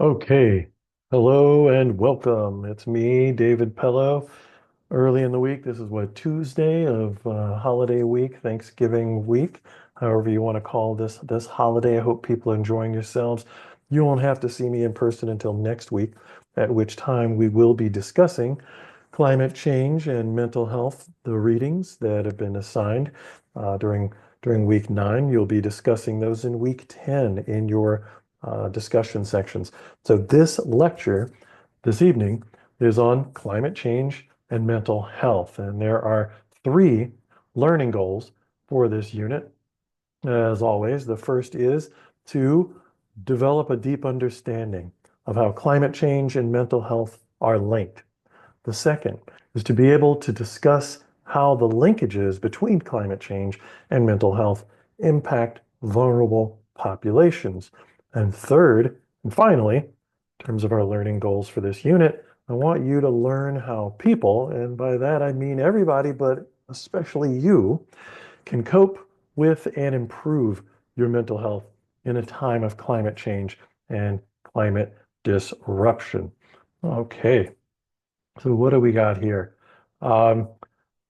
Okay. Hello and welcome. It's me, David Pello. Early in the week. This is what, Tuesday of holiday week, Thanksgiving week, however you want to call this holiday. I hope people are enjoying yourselves. You won't have to see me in person until next week, at which time we will be discussing climate change and mental health, the readings that have been assigned during week 9. You'll be discussing those in week 10 in your discussion sections. So this lecture this evening is on climate change and mental health. And there are 3 learning goals for this unit. As always, the first is to develop a deep understanding of how climate change and mental health are linked. The second is to be able to discuss how the linkages between climate change and mental health impact vulnerable populations. And third, and finally, in terms of our learning goals for this unit, I want you to learn how people, and by that I mean everybody, but especially you, can cope with and improve your mental health in a time of climate change and climate disruption. Okay. So what do we got here? Um,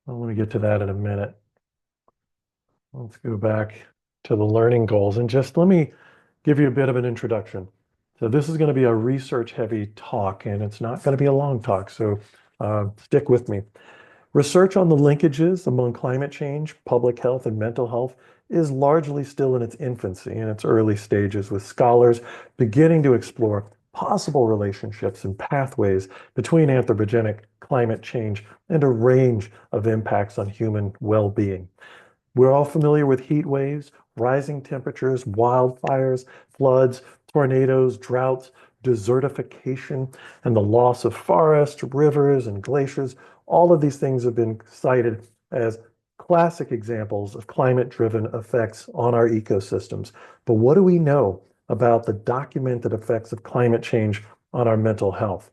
I want to get to that in a minute. Let's go back to the learning goals and just let me give you a bit of an introduction. So this is going to be a research-heavy talk, and it's not going to be a long talk, so stick with me. Research on the linkages among climate change, public health, and mental health is largely still in its infancy, in its early stages, with scholars beginning to explore possible relationships and pathways between anthropogenic climate change and a range of impacts on human well-being. We're all familiar with heat waves, rising temperatures, wildfires, floods, tornadoes, droughts, desertification, and the loss of forests, rivers, and glaciers. All of these things have been cited as classic examples of climate-driven effects on our ecosystems. But what do we know about the documented effects of climate change on our mental health?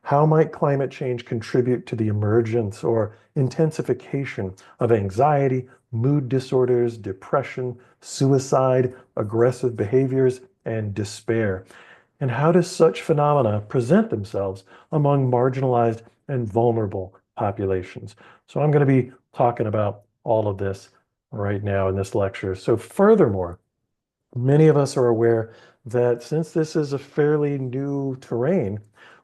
How might climate change contribute to the emergence or intensification of anxiety, mood disorders, depression, suicide, aggressive behaviors, and despair? And how does such phenomena present themselves among marginalized and vulnerable populations? So I'm going to be talking about all of this right now in this lecture. So furthermore, many of us are aware that since this is a fairly new terrain,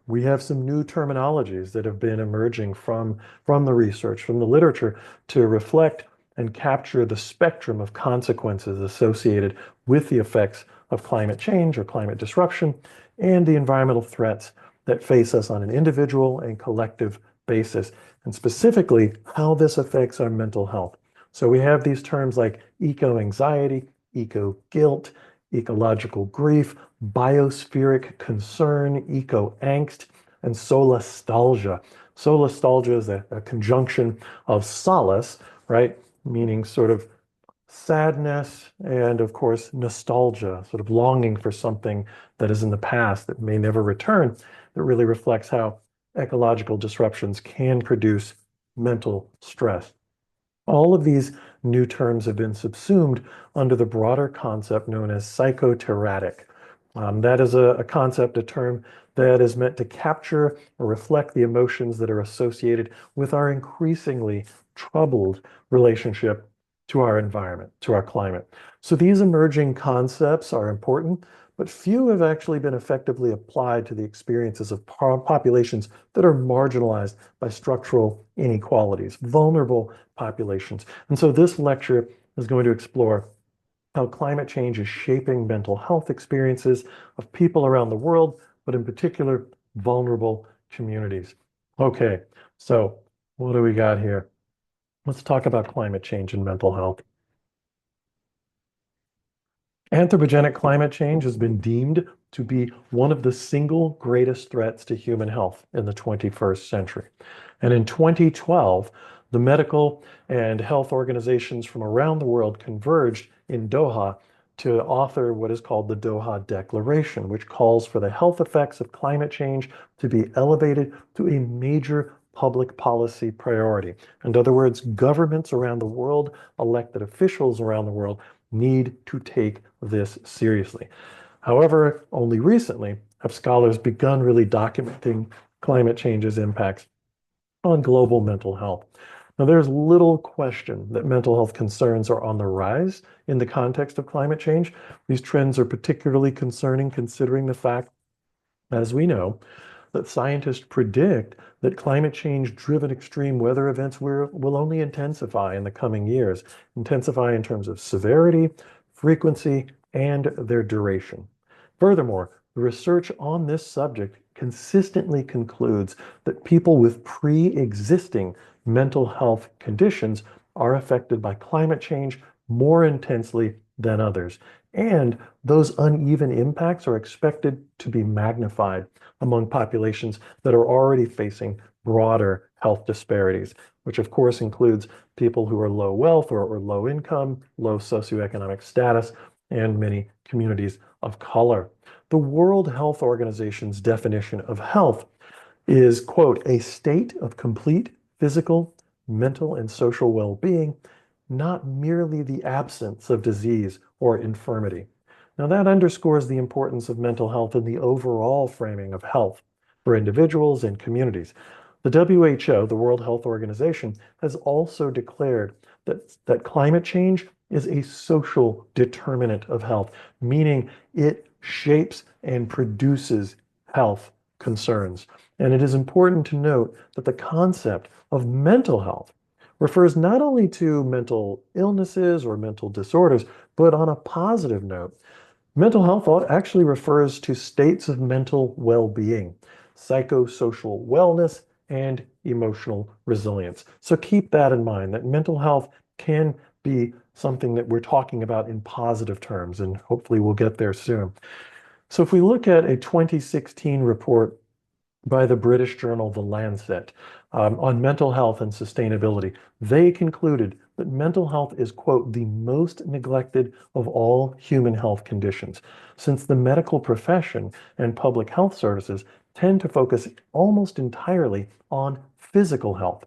we have some new terminologies that have been emerging from the research, from the literature, to reflect and capture the spectrum of consequences associated with the effects of climate change or climate disruption and the environmental threats that face us on an individual and collective basis, and specifically how this affects our mental health. So we have these terms like eco-anxiety, eco-guilt, ecological grief, biospheric concern, eco-angst, and solastalgia. Solastalgia is a conjunction of solace, right? Meaning sort of sadness and, of course, nostalgia, sort of longing for something that is in the past that may never return, that really reflects how ecological disruptions can produce mental stress. All of these new terms have been subsumed under the broader concept known as psychoterratic. That is a concept, a term that is meant to capture or reflect the emotions that are associated with our increasingly troubled relationship to our environment, to our climate. So these emerging concepts are important, but few have actually been effectively applied to the experiences of populations that are marginalized by structural inequalities, vulnerable populations. And so this lecture is going to explore how climate change is shaping mental health experiences of people around the world, but in particular, vulnerable communities. Okay, so what do we got here? Let's talk about climate change and mental health. Anthropogenic climate change has been deemed to be one of the single greatest threats to human health in the 21st century. And in 2012, the medical and health organizations from around the world converged in Doha to author what is called the Doha Declaration, which calls for the health effects of climate change to be elevated to a major public policy priority. In other words, governments around the world, elected officials around the world, need to take this seriously. However, only recently have scholars begun really documenting climate change's impacts on global mental health. Now, there's little question that mental health concerns are on the rise in the context of climate change. These trends are particularly concerning considering the fact, as we know, that scientists predict that climate change-driven extreme weather events will only intensify in the coming years, intensify in terms of severity, frequency, and their duration. Furthermore, the research on this subject consistently concludes that people with pre-existing mental health conditions are affected by climate change more intensely than others. And those uneven impacts are expected to be magnified among populations that are already facing broader health disparities, which of course includes people who are low wealth or low income, low socioeconomic status, and many communities of color. The World Health Organization's definition of health is, quote, a state of complete physical, mental, and social well-being, not merely the absence of disease or infirmity. Now, that underscores the importance of mental health in the overall framing of health for individuals and communities. The WHO, the World Health Organization, has also declared that climate change is a social determinant of health, meaning it shapes and produces health concerns. And it is important to note that the concept of mental health refers not only to mental illnesses or mental disorders, but on a positive note, mental health actually refers to states of mental well-being, psychosocial wellness, and emotional resilience. So keep that in mind, that mental health can be something that we're talking about in positive terms, and hopefully we'll get there soon. So if we look at a 2016 report by the British journal The Lancet on mental health and sustainability, they concluded that mental health is, quote, the most neglected of all human health conditions, since the medical profession and public health services tend to focus almost entirely on physical health.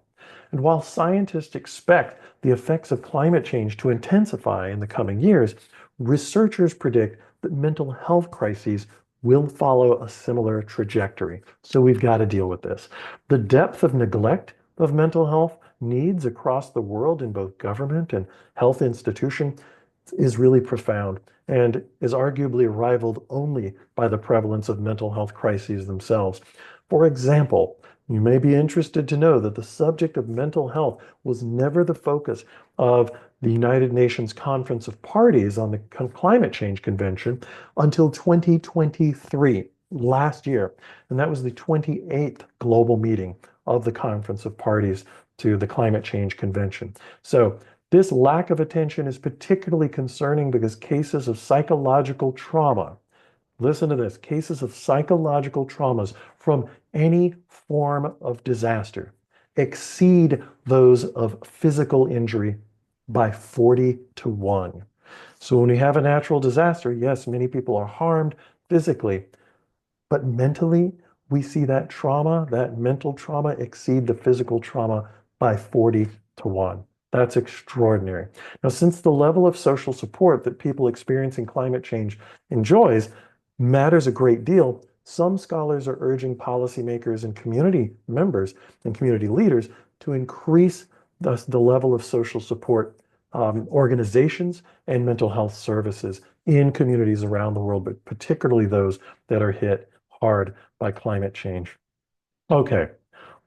And while scientists expect the effects of climate change to intensify in the coming years, researchers predict that mental health crises will follow a similar trajectory. So we've got to deal with this. The depth of neglect of mental health needs across the world in both government and health institutions is really profound and is arguably rivaled only by the prevalence of mental health crises themselves. For example, you may be interested to know that the subject of mental health was never the focus of the United Nations Conference of Parties on the Climate Change Convention until 2023, last year. And that was the 28th global meeting of the Conference of Parties to the Climate Change Convention. So this lack of attention is particularly concerning because cases of psychological trauma, listen to this, cases of psychological traumas from any form of disaster exceed those of physical injury by 40 to 1. So when we have a natural disaster, yes, many people are harmed physically, but mentally, we see that trauma, that mental trauma exceed the physical trauma by 40 to 1. That's extraordinary. Now, since the level of social support that people experiencing climate change enjoys matters a great deal, some scholars are urging policymakers and community members and community leaders to increase the level of social support organizations and mental health services in communities around the world, but particularly those that are hit hard by climate change. Okay,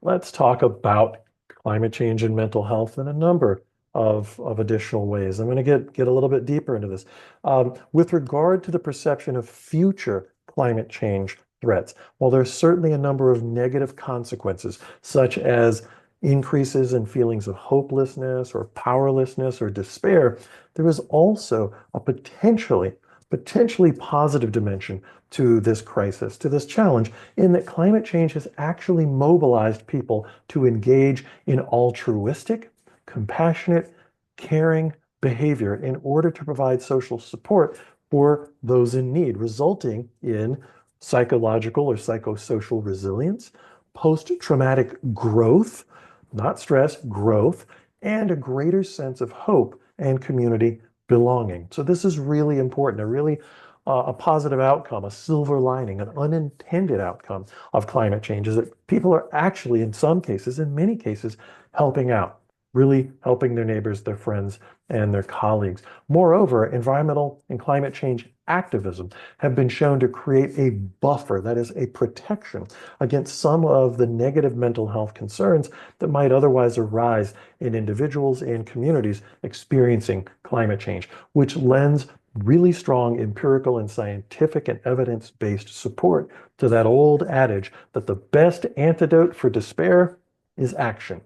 let's talk about climate change and mental health in a number of additional ways. I'm going to get a little bit deeper into this. With regard to the perception of future climate change threats, while there's certainly a number of negative consequences, such as increases in feelings of hopelessness or powerlessness or despair, there is also a potentially positive dimension to this crisis, to this challenge, in that climate change has actually mobilized people to engage in altruistic, compassionate, caring behavior in order to provide social support for those in need, resulting in psychological or psychosocial resilience, post-traumatic growth, not stress, growth, and a greater sense of hope and community belonging. So this is really important, a really a positive outcome, a silver lining, an unintended outcome of climate change is that people are actually, in some cases, in many cases, helping out, really helping their neighbors, their friends, and their colleagues. Moreover, environmental and climate change activism have been shown to create a buffer, that is, a protection against some of the negative mental health concerns that might otherwise arise in individuals and communities experiencing climate change, which lends really strong empirical and scientific and evidence-based support to that old adage that the best antidote for despair is action.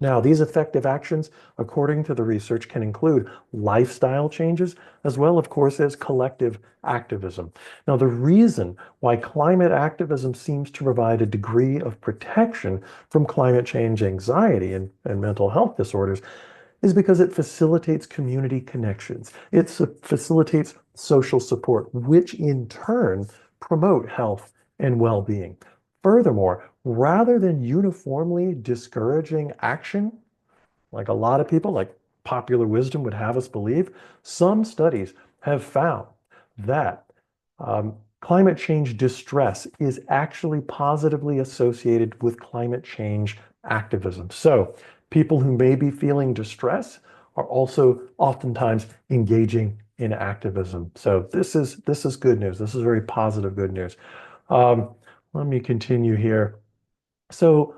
Now, these effective actions, according to the research, can include lifestyle changes as well, of course, as collective activism. Now, the reason why climate activism seems to provide a degree of protection from climate change anxiety and mental health disorders is because it facilitates community connections. It facilitates social support, which in turn promote health and well-being. Furthermore, rather than uniformly discouraging action, like a lot of people, like popular wisdom would have us believe, some studies have found that climate change distress is actually positively associated with climate change activism. So people who may be feeling distress are also oftentimes engaging in activism. So this is good news. This is very positive good news. Um, Let me continue here. So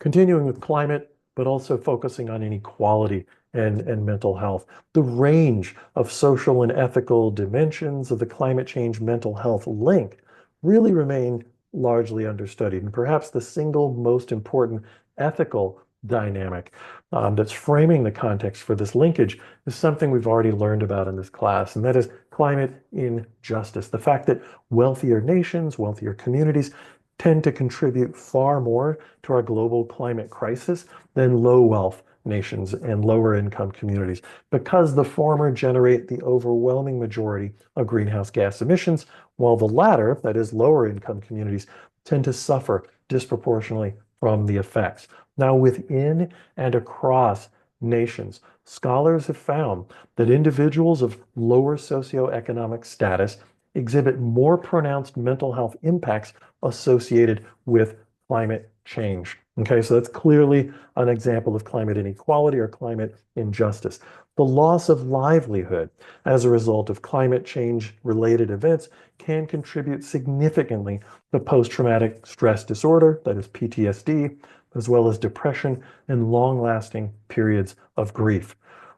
continuing with climate, but also focusing on inequality and mental health. The range of social and ethical dimensions of the climate change mental health link really remain largely understudied. And perhaps the single most important ethical dynamic that's framing the context for this linkage is something we've already learned about in this class, and that is climate injustice. The fact that wealthier nations, wealthier communities tend to contribute far more to our global climate crisis than low wealth nations and lower income communities, because the former generate the overwhelming majority of greenhouse gas emissions, while the latter, that is lower income communities, tend to suffer disproportionately from the effects. Now, within and across nations, scholars have found that individuals of lower socioeconomic status exhibit more pronounced mental health impacts associated with climate change. Okay, so that's clearly an example of climate inequality or climate injustice. The loss of livelihood as a result of climate change related events can contribute significantly to post-traumatic stress disorder, that is PTSD, as well as depression and long-lasting periods of grief.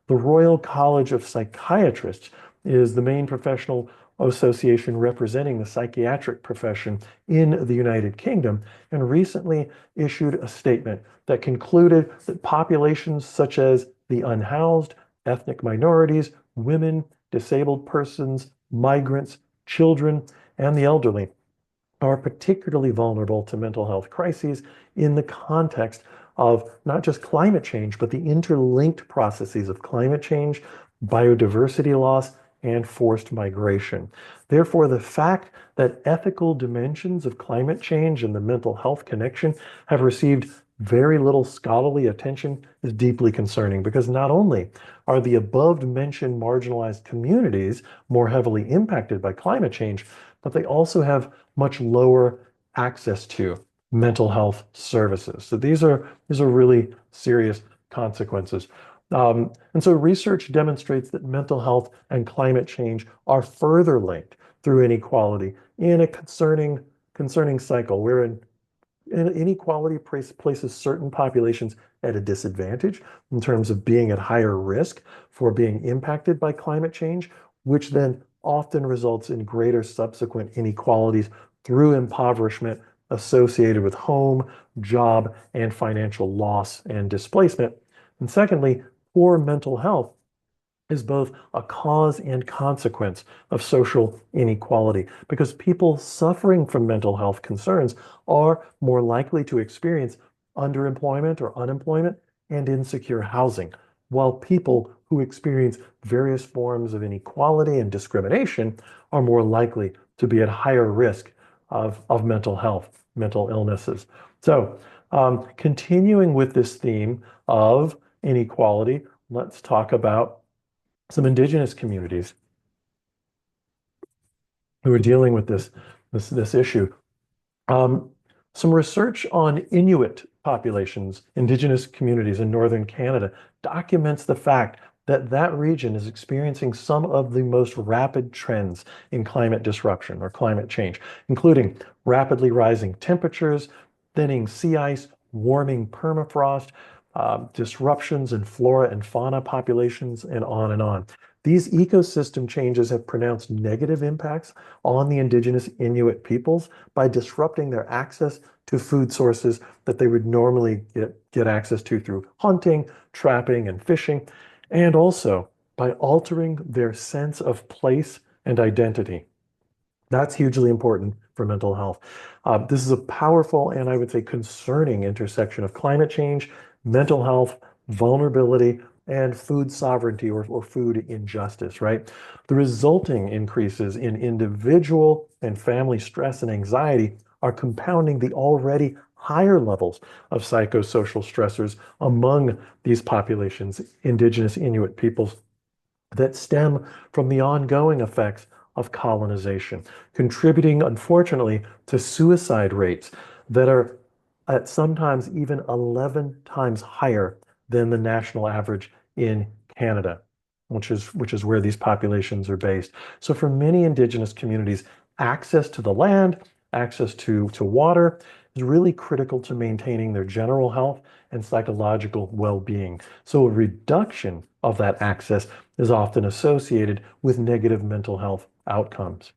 The Royal College of Psychiatrists is the main professional association representing the psychiatric profession in the United Kingdom, and recently issued a statement that concluded that populations such as the unhoused, ethnic minorities, women, disabled persons, migrants, children, and the elderly are particularly vulnerable to mental health crises in the context of not just climate change, but the interlinked processes of climate change, biodiversity loss, and forced migration. Therefore, the fact that ethical dimensions of climate change and the mental health connection have received very little scholarly attention is deeply concerning, because not only are the above mentioned marginalized communities more heavily impacted by climate change, but they also have much lower access to mental health services. So these are really serious consequences. And so research demonstrates that mental health and climate change are further linked through inequality in a concerning cycle wherein inequality places certain populations at a disadvantage in terms of being at higher risk for being impacted by climate change, which then often results in greater subsequent inequalities through impoverishment associated with home, job, and financial loss and displacement. And secondly, poor mental health is both a cause and consequence of social inequality, because people suffering from mental health concerns are more likely to experience underemployment or unemployment and insecure housing, while people who experience various forms of inequality and discrimination are more likely to be at higher risk of mental health, mental illnesses. So, continuing with this theme of inequality, let's talk about some indigenous communities. who are dealing with this issue. Um, some research on Inuit populations, indigenous communities in northern Canada, documents the fact that that region is experiencing some of the most rapid trends in climate disruption or climate change, including rapidly rising temperatures, thinning sea ice, warming permafrost, disruptions in flora and fauna populations, and on and on. These ecosystem changes have pronounced negative impacts on the indigenous Inuit peoples by disrupting their access to food sources that they would normally get access to through hunting, trapping, and fishing, and also by altering their sense of place and identity. That's hugely important for mental health. This is a powerful and I would say concerning intersection of climate change, mental health, vulnerability, and food sovereignty or food injustice, right? The resulting increases in individual and family stress and anxiety are compounding the already higher levels of psychosocial stressors among these populations, indigenous Inuit peoples, that stem from the ongoing effects of colonization, contributing, unfortunately, to suicide rates that are at sometimes even 11 times higher than the national average in Canada, which is where these populations are based. So for many indigenous communities, access to the land, access to water is really critical to maintaining their general health and psychological well-being. So a reduction of that access is often associated with negative mental health outcomes.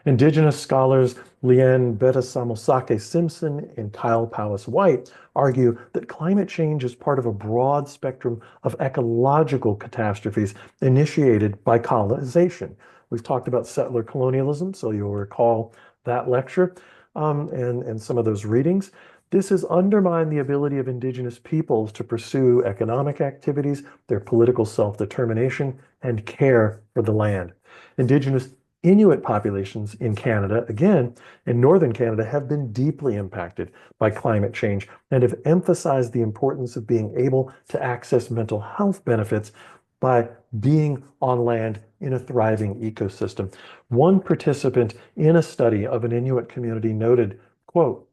Indigenous scholars Leanne Betasamosake Simpson and Kyle Powis White argue that climate change is part of a broad spectrum of ecological catastrophes initiated by colonization. We've talked about settler colonialism, so you'll recall that lecture and some of those readings. This has undermined the ability of indigenous peoples to pursue economic activities, their political self-determination, and care for the land. Indigenous Inuit populations in Canada, again, in northern Canada, have been deeply impacted by climate change and have emphasized the importance of being able to access mental health benefits by being on land in a thriving ecosystem. One participant in a study of an Inuit community noted, quote,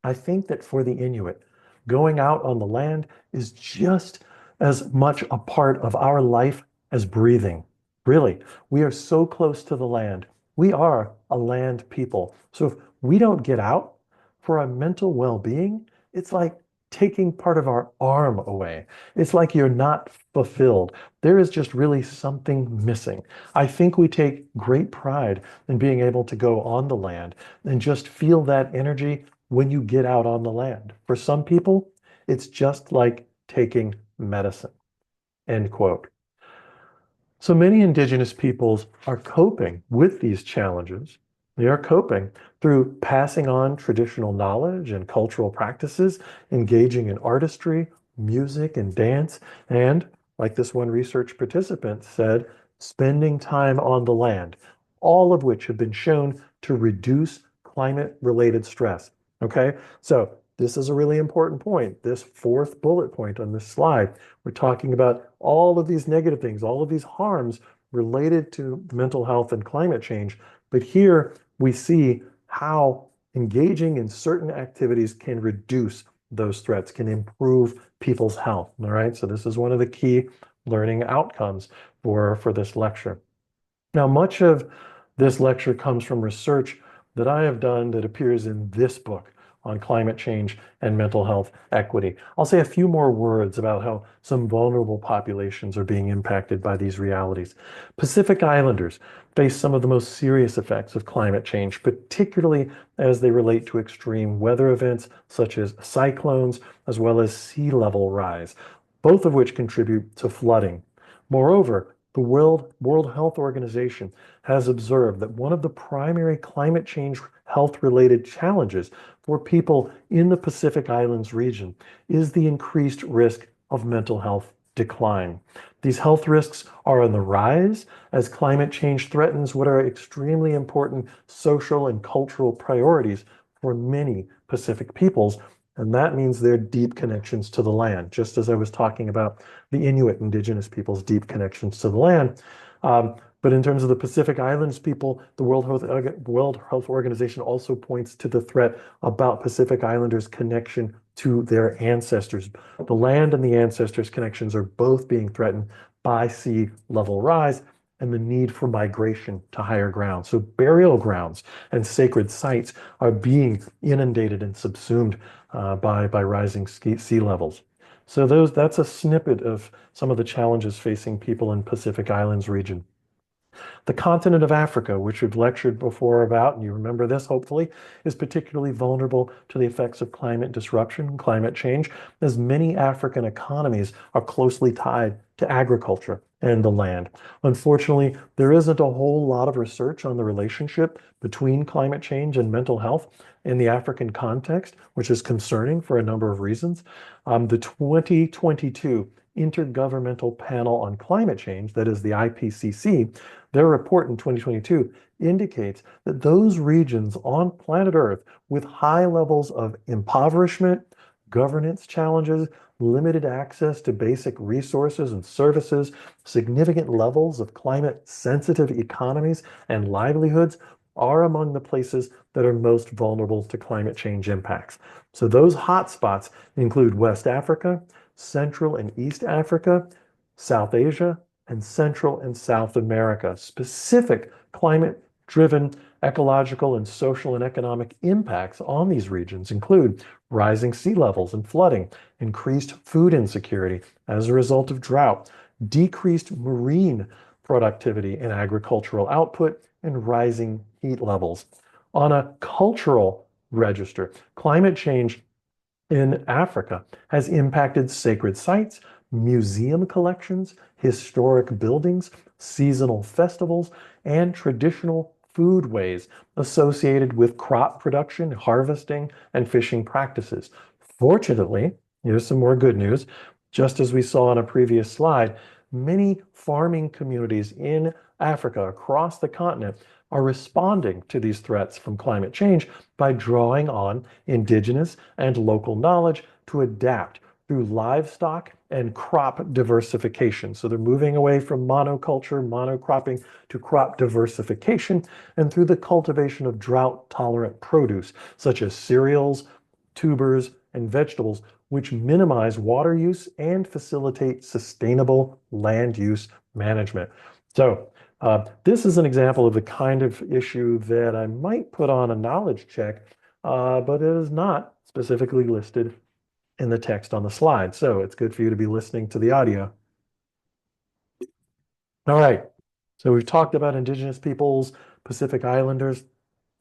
I think that for the Inuit, going out on the land is just as much a part of our life as breathing. Really, we are so close to the land. We are a land people. So if we don't get out for our mental well-being, it's like taking part of our arm away. It's like you're not fulfilled. There is just really something missing. I think we take great pride in being able to go on the land and just feel that energy when you get out on the land. For some people, it's just like taking medicine, end quote. So many indigenous peoples are coping with these challenges. They are coping through passing on traditional knowledge and cultural practices, engaging in artistry, music, and dance, and, like this one research participant said, spending time on the land, all of which have been shown to reduce climate-related stress. Okay, so this is a really important point. This fourth bullet point on this slide, we're talking about all of these negative things, all of these harms related to mental health and climate change. But here we see how engaging in certain activities can reduce those threats, can improve people's health. All right, so this is one of the key learning outcomes for this lecture. Now, much of this lecture comes from research that I have done that appears in this book on climate change and mental health equity. I'll say a few more words about how some vulnerable populations are being impacted by these realities. Pacific Islanders face some of the most serious effects of climate change, particularly as they relate to extreme weather events such as cyclones, as well as sea level rise, both of which contribute to flooding. Moreover, the World Health Organization has observed that one of the primary climate change health-related challenges for people in the Pacific Islands region is the increased risk of mental health decline. These health risks are on the rise as climate change threatens what are extremely important social and cultural priorities for many Pacific peoples, and that means their deep connections to the land, just as I was talking about the Inuit indigenous people's deep connections to the land. But in terms of the Pacific Islands people, the World Health Organization also points to the threat about Pacific Islanders' connection to their ancestors. The land and the ancestors' connections are both being threatened by sea level rise and the need for migration to higher ground. So burial grounds and sacred sites are being inundated and subsumed by rising sea levels. So that's a snippet of some of the challenges facing people in Pacific Islands region. The continent of Africa, which we've lectured before about, and you remember this hopefully, is particularly vulnerable to the effects of climate disruption, climate change, as many African economies are closely tied to agriculture and the land. Unfortunately, there isn't a whole lot of research on the relationship between climate change and mental health in the African context, which is concerning for a number of reasons. The 2022 Intergovernmental Panel on Climate Change, that is the IPCC, their report in 2022 indicates that those regions on planet Earth with high levels of impoverishment, governance challenges, limited access to basic resources and services, significant levels of climate sensitive economies and livelihoods are among the places that are most vulnerable to climate change impacts. So those hotspots include West Africa, Central and East Africa, South Asia, and Central and South America. Specific climate-driven ecological and social and economic impacts on these regions include rising sea levels and flooding, increased food insecurity as a result of drought, decreased marine productivity and agricultural output, and rising heat levels. On a cultural register, climate change in Africa has impacted sacred sites, museum collections, historic buildings, seasonal festivals, and traditional foodways associated with crop production, harvesting, and fishing practices. Fortunately, here's some more good news. Just as we saw on a previous slide, many farming communities in Africa across the continent are responding to these threats from climate change by drawing on indigenous and local knowledge to adapt through livestock and crop diversification. So they're moving away from monoculture, monocropping to crop diversification, and through the cultivation of drought-tolerant produce, such as cereals, tubers, and vegetables, which minimize water use and facilitate sustainable land use management. So this is an example of the kind of issue that I might put on a knowledge check, but it is not specifically listed in the text on the slide. So it's good for you to be listening to the audio. All right. So we've talked about indigenous peoples, Pacific Islanders,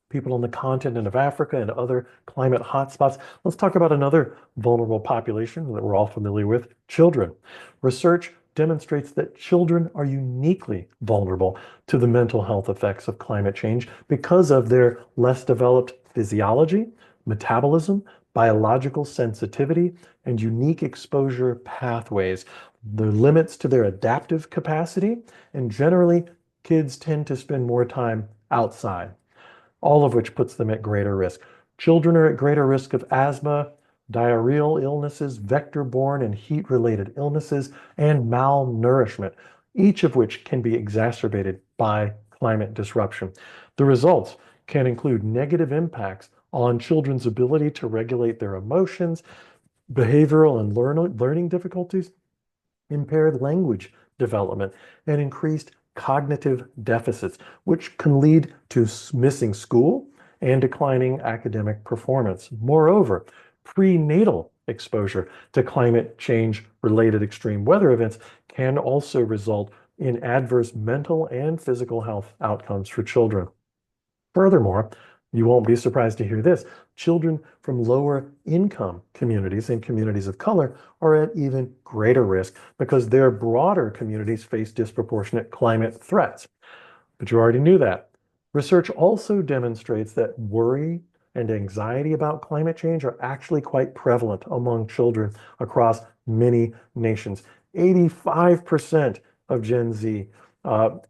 people on the continent of Africa and other climate hotspots. Let's talk about another vulnerable population that we're all familiar with, children. Research demonstrates that children are uniquely vulnerable to the mental health effects of climate change because of their less developed physiology, metabolism, biological sensitivity, and unique exposure pathways. The limits to their adaptive capacity, and generally, kids tend to spend more time outside, all of which puts them at greater risk. Children are at greater risk of asthma, diarrheal illnesses, vector-borne and heat-related illnesses, and malnourishment, each of which can be exacerbated by climate disruption. The results can include negative impacts on children's ability to regulate their emotions, behavioral and learning difficulties, impaired language development, and increased cognitive deficits, which can lead to missing school and declining academic performance. Moreover, prenatal exposure to climate change related extreme weather events can also result in adverse mental and physical health outcomes for children. Furthermore, you won't be surprised to hear this, children from lower income communities and communities of color are at even greater risk because their broader communities face disproportionate climate threats. But you already knew that. Research also demonstrates that worry and anxiety about climate change are actually quite prevalent among children across many nations. 85% of Gen Z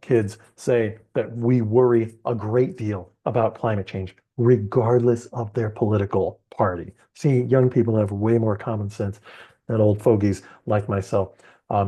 kids say that we worry a great deal about climate change, regardless of their political party. See, young people have way more common sense than old fogies like myself.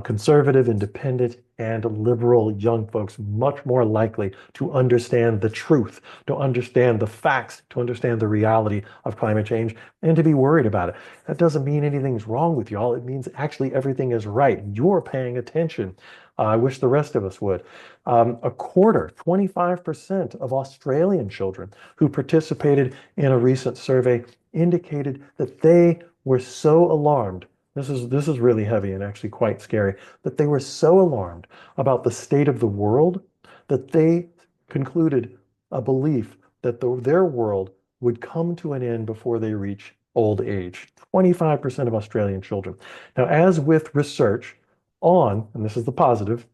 Conservative, independent, and liberal young folks much more likely to understand the truth, to understand the facts, to understand the reality of climate change, and to be worried about it. That doesn't mean anything's wrong with y'all. It means actually everything is right. You're paying attention. I wish the rest of us would. A quarter, 25% of Australian children who participated in a recent survey indicated that they were so alarmed. This is really heavy and actually quite scary, that they were so alarmed about the state of the world that they concluded a belief that their world would come to an end before they reach old age. 25% of Australian children. Now, as with research on, and this is the positive,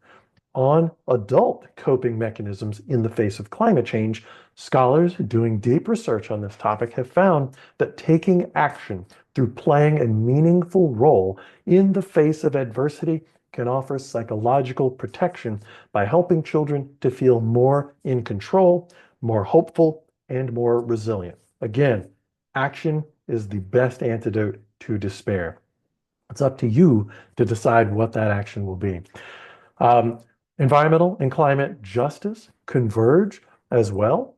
on adult coping mechanisms in the face of climate change, scholars doing deep research on this topic have found that taking action through playing a meaningful role in the face of adversity can offer psychological protection by helping children to feel more in control, more hopeful, and more resilient. Again, action is the best antidote to despair. It's up to you to decide what that action will be. Um, Environmental and climate justice converge as well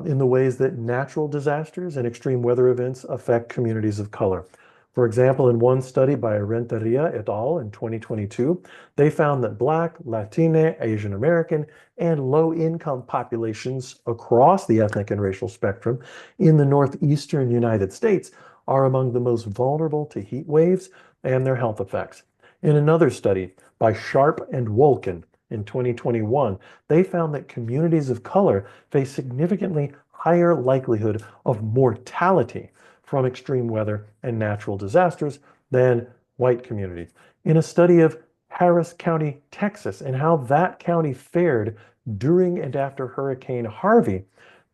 in the ways that natural disasters and extreme weather events affect communities of color. For example, in one study by Renteria et al. In 2022, they found that Black, Latina, Asian American, and low-income populations across the ethnic and racial spectrum in the northeastern United States are among the most vulnerable to heat waves and their health effects. In another study by Sharp and Wolkin in 2021, they found that communities of color face significantly higher likelihood of mortality from extreme weather and natural disasters than white communities. In a study of Harris County, Texas, and how that county fared during and after Hurricane Harvey,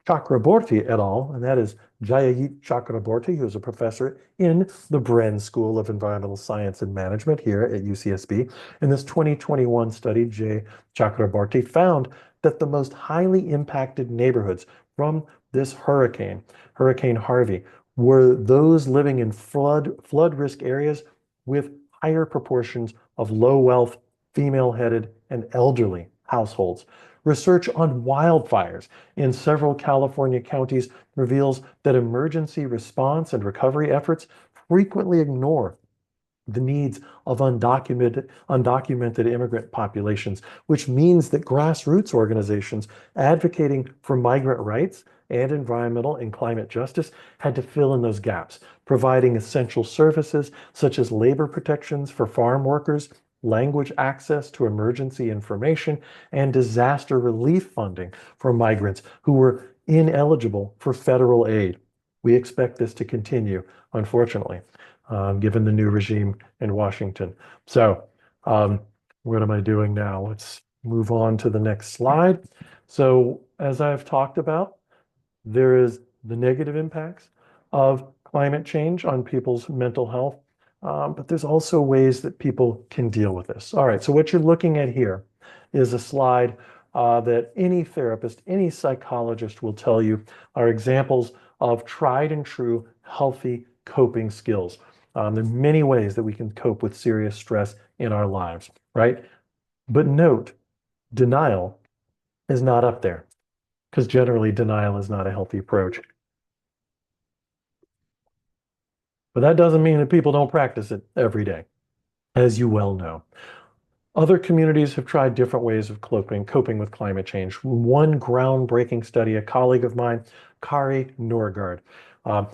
Chakraborty et al., and that is Jayajit Chakraborty, who is a professor in the Bren School of Environmental Science and Management here at UCSB. In this 2021 study, Jay Chakraborty found that the most highly impacted neighborhoods from this hurricane, Hurricane Harvey, were those living in flood risk areas with higher proportions of low wealth, female-headed, and elderly households. Research on wildfires in several California counties reveals that emergency response and recovery efforts frequently ignore the needs of undocumented immigrant populations, which means that grassroots organizations advocating for migrant rights and environmental and climate justice had to fill in those gaps, providing essential services such as labor protections for farm workers, language access to emergency information, and disaster relief funding for migrants who were ineligible for federal aid. We expect this to continue, unfortunately, given the new regime in Washington. So, what am I doing now? Let's move on to the next slide. So, as I've talked about, there is the negative impacts of climate change on people's mental health, but there's also ways that people can deal with this. All right, so what you're looking at here is a slide that any therapist, any psychologist will tell you are examples of tried and true healthy coping skills. There are many ways that we can cope with serious stress in our lives, right? But note, denial is not up there because generally denial is not a healthy approach. But that doesn't mean that people don't practice it every day, as you well know. Other communities have tried different ways of coping with climate change. One groundbreaking study, a colleague of mine, Kari Norgard,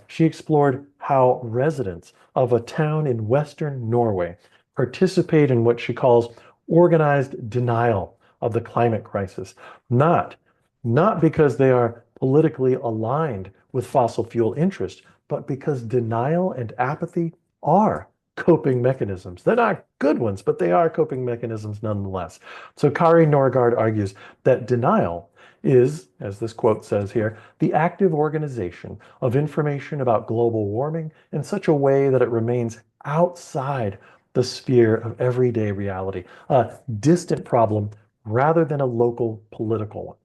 she explored how residents of a town in Western Norway participate in what she calls organized denial of the climate crisis, not, not because they are politically aligned with fossil fuel interests, but because denial and apathy are coping mechanisms. They're not good ones, but they are coping mechanisms nonetheless. So Kari Norgard argues that denial is, as this quote says here, the active organization of information about global warming in such a way that it remains outside the sphere of everyday reality, a distant problem rather than a local political one.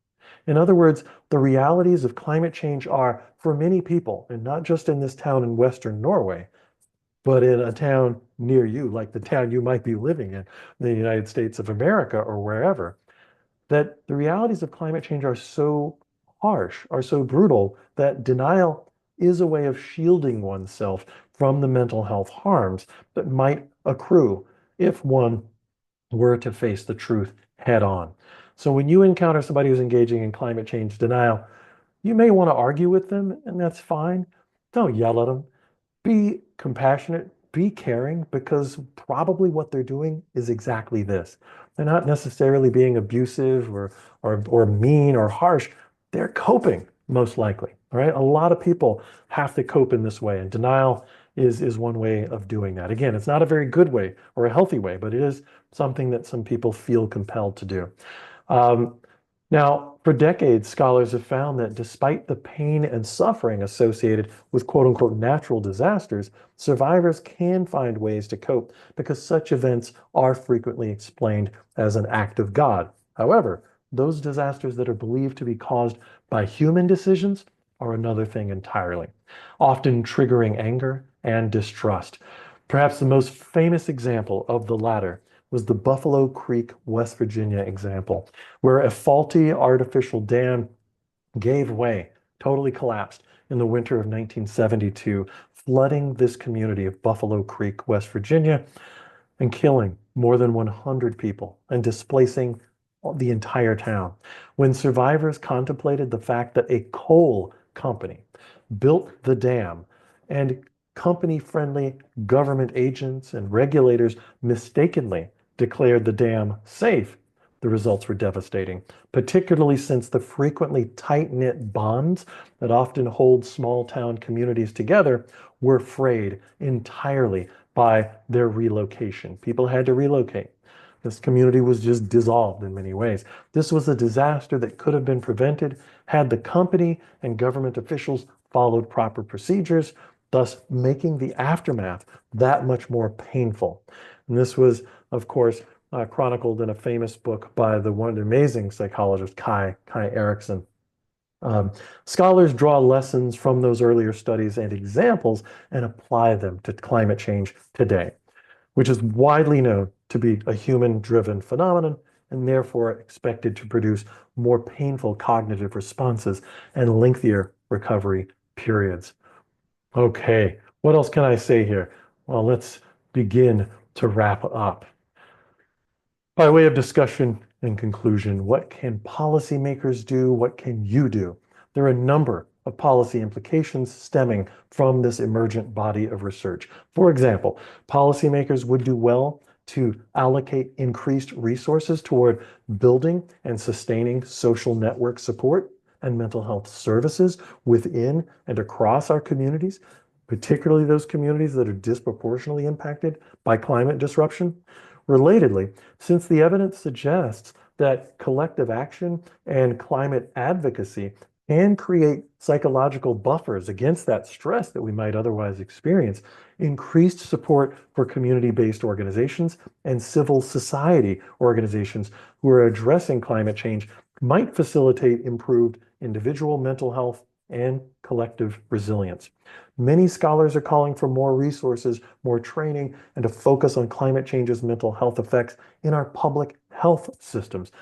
In other words, the realities of climate change are, for many people, and not just in this town in Western Norway, But in a town near you, like the town you might be living in the United States of America or wherever, that the realities of climate change are so harsh, are so brutal, that denial is a way of shielding oneself from the mental health harms that might accrue if one were to face the truth head on. So when you encounter somebody who's engaging in climate change denial, you may want to argue with them, and that's fine. Don't yell at them. Be compassionate, be caring, because probably what they're doing is exactly this. They're not necessarily being abusive or mean or harsh. They're coping, most likely. All right. A lot of people have to cope in this way, and denial is one way of doing that. Again, it's not a very good way or a healthy way, but it is something that some people feel compelled to do. Um, Now, for decades, scholars have found that despite the pain and suffering associated with quote unquote natural disasters, survivors can find ways to cope because such events are frequently explained as an act of God. However, those disasters that are believed to be caused by human decisions are another thing entirely, often triggering anger and distrust. Perhaps the most famous example of the latter was the Buffalo Creek, West Virginia example, where a faulty artificial dam gave way, totally collapsed in the winter of 1972, flooding this community of Buffalo Creek, West Virginia, and killing more than 100 people and displacing the entire town. When survivors contemplated the fact that a coal company built the dam and company-friendly government agents and regulators mistakenly declared the dam safe, the results were devastating, particularly since the frequently tight-knit bonds that often hold small town communities together were frayed entirely by their relocation. People had to relocate. This community was just dissolved in many ways. This was a disaster that could have been prevented had the company and government officials followed proper procedures, thus making the aftermath that much more painful. And this was, of course, chronicled in a famous book by the one amazing psychologist Kai Erikson. Um, Scholars draw lessons from those earlier studies and examples and apply them to climate change today, which is widely known to be a human-driven phenomenon and therefore expected to produce more painful cognitive responses and lengthier recovery periods. Okay, what else can I say here? Well, let's begin to wrap up. By way of discussion and conclusion, what can policymakers do? What can you do? There are a number of policy implications stemming from this emergent body of research. For example, policymakers would do well to allocate increased resources toward building and sustaining social network support and mental health services within and across our communities, particularly those communities that are disproportionately impacted by climate disruption. Relatedly, since the evidence suggests that collective action and climate advocacy can create psychological buffers against that stress that we might otherwise experience, increased support for community-based organizations and civil society organizations who are addressing climate change might facilitate improved individual mental health and collective resilience. Many scholars are calling for more resources, more training, and a focus on climate change's mental health effects in our public health systems.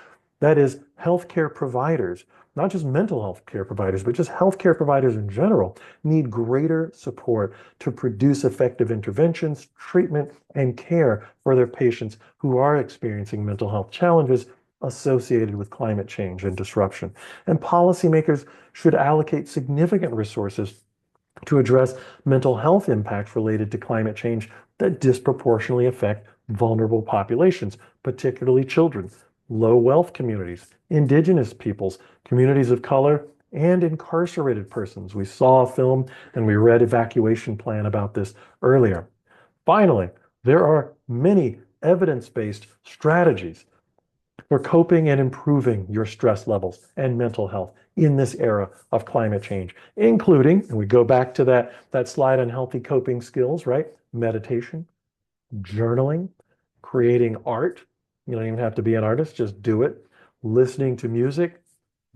That is, healthcare providers, not just mental health care providers, but just healthcare providers in general, need greater support to produce effective interventions, treatment, and care for their patients who are experiencing mental health challenges associated with climate change and disruption. And policymakers should allocate significant resources to address mental health impacts related to climate change that disproportionately affect vulnerable populations, particularly children, low wealth communities, indigenous peoples, communities of color, and incarcerated persons. We saw a film and we read evacuation plan about this earlier. Finally, there are many evidence-based strategies for coping and improving your stress levels and mental health in this era of climate change, including, and we go back to that slide on healthy coping skills, right? Meditation, journaling, creating art. You don't even have to be an artist, just do it. Listening to music,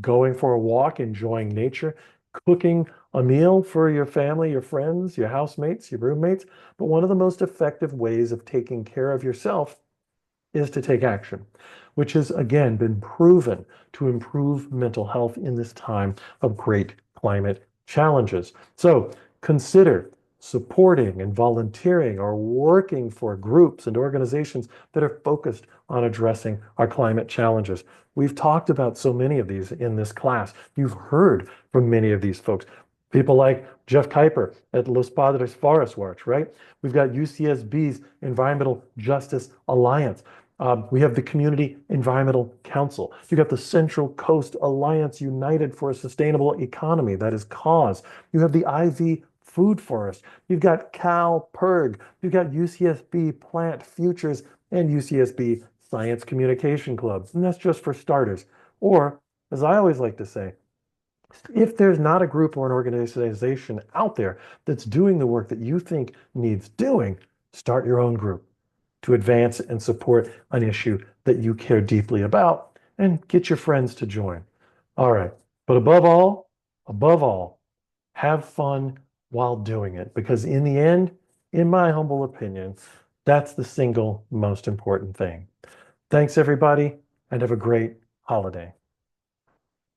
going for a walk, enjoying nature, cooking a meal for your family, your friends, your housemates, your roommates. But one of the most effective ways of taking care of yourself is to take action, which has again been proven to improve mental health in this time of great climate challenges. So consider supporting and volunteering or working for groups and organizations that are focused on addressing our climate challenges. We've talked about so many of these in this class. You've heard from many of these folks. People like Jeff Kuiper at Los Padres Forest Watch, right? We've got UCSB's Environmental Justice Alliance. We have the Community Environmental Council. You've got the Central Coast Alliance United for a Sustainable Economy, that is CAUSE. You have the IV Food Forest. You've got CalPIRG. You've got UCSB Plant Futures and UCSB Science Communication Clubs. And that's just for starters. Or, as I always like to say, if there's not a group or an organization out there that's doing the work that you think needs doing, start your own group to advance and support an issue that you care deeply about and get your friends to join. All right. But above all, have fun while doing it because in the end, in my humble opinion, that's the single most important thing. Thanks, everybody, and have a great holiday.